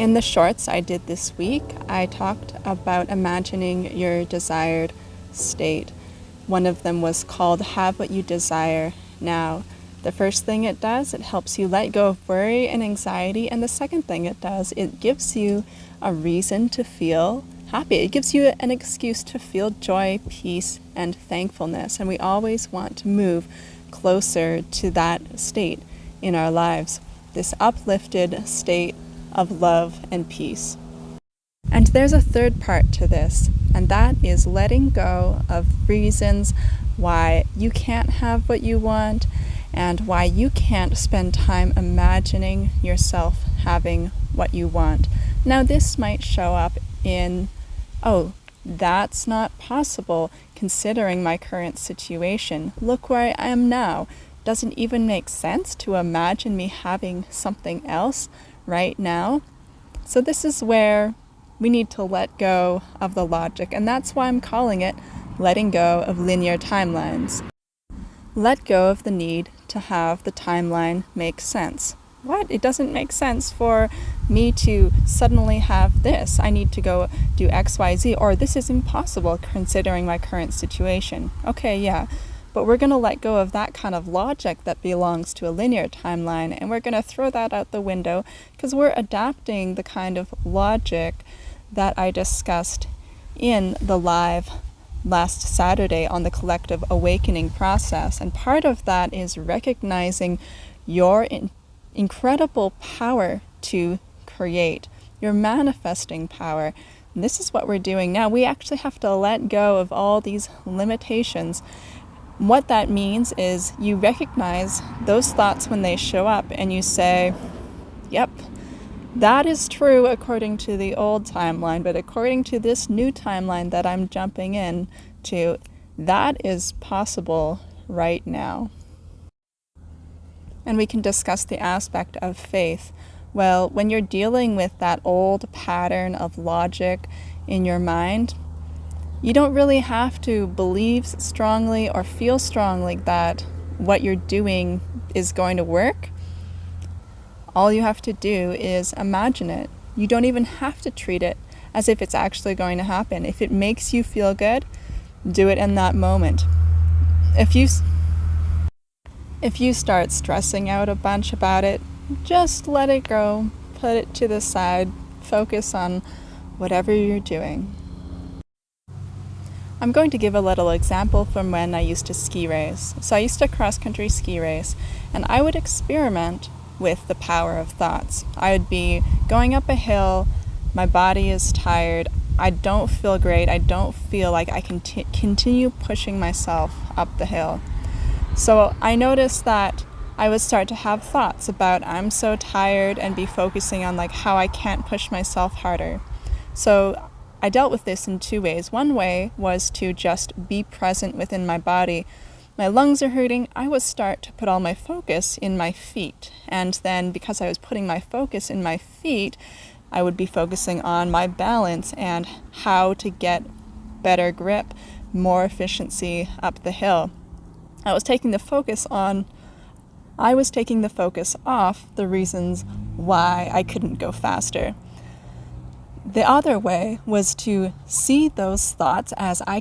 In the shorts I did this week, I talked about imagining your desired state. One of them was called Have What You Desire Now. The first thing it does, it helps you let go of worry and anxiety. And the second thing it does, it gives you a reason to feel happy. It gives you an excuse to feel joy, peace, and thankfulness. And we always want to move closer to that state in our lives, this uplifted state of love and peace. And there's a third part to this, and that is letting go of reasons why you can't have what you want and why you can't spend time imagining yourself having what you want. Now, this might show up in, oh, that's not possible considering my current situation. Look where I am now. Doesn't even make sense to imagine me having something else right now. So this is where we need to let go of the logic, and that's why I'm calling it letting go of linear timelines. Let go of the need to have the timeline make sense. What? It doesn't make sense for me to suddenly have this. I need to go do X, Y, Z, or this is impossible considering my current situation. Okay, yeah. But we're going to let go of that kind of logic that belongs to a linear timeline, and we're going to throw that out the window because we're adapting the kind of logic that I discussed in the live last Saturday on the collective awakening process. And part of that is recognizing your incredible power to create, your manifesting power. And this is what we're doing now. We actually have to let go of all these limitations. What that means is you recognize those thoughts when they show up and you say, yep, that is true according to the old timeline, but according to this new timeline that I'm jumping in to, that is possible right now. And we can discuss the aspect of faith. Well, when you're dealing with that old pattern of logic in your mind, you don't really have to believe strongly or feel strongly that what you're doing is going to work. All you have to do is imagine it. You don't even have to treat it as if it's actually going to happen. If it makes you feel good, do it in that moment. If you start stressing out a bunch about it, just let it go, put it to the side, focus on whatever you're doing. I'm going to give a little example from when I used to ski race. So I used to cross-country ski race, and I would experiment with the power of thoughts. I would be going up a hill, my body is tired, I don't feel great, I don't feel like I can continue pushing myself up the hill. So I noticed that I would start to have thoughts about I'm so tired and be focusing on like how I can't push myself harder. So I dealt with this in two ways. One way was to just be present within my body. My lungs are hurting, I would start to put all my focus in my feet. And then because I was putting my focus in my feet, I would be focusing on my balance and how to get better grip, more efficiency up the hill. I was taking the focus off the reasons why I couldn't go faster. The other way was to see those thoughts of I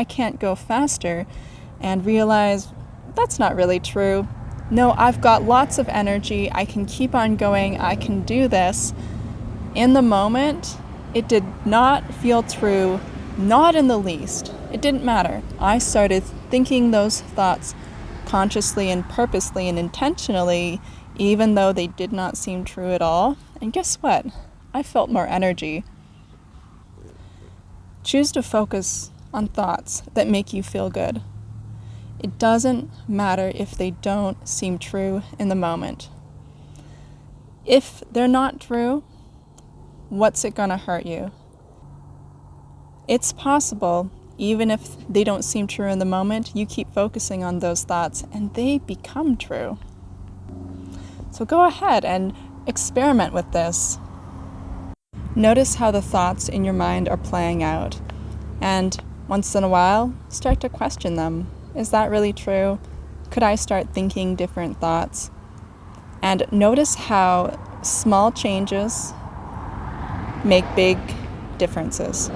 can't go faster and realize that's not really true. No, I've got lots of energy. I can keep on going. I can do this. In the moment, it did not feel true, not in the least. It didn't matter. I started thinking those thoughts consciously and purposely and intentionally, even though they did not seem true at all. And guess what? I felt more energy. Choose to focus on thoughts that make you feel good. It doesn't matter if they don't seem true in the moment. If they're not true, what's it gonna hurt you? It's possible, even if they don't seem true in the moment, you keep focusing on those thoughts and they become true. So go ahead and experiment with this. Notice how the thoughts in your mind are playing out. And once in a while, start to question them. Is that really true? Could I start thinking different thoughts? And notice how small changes make big differences.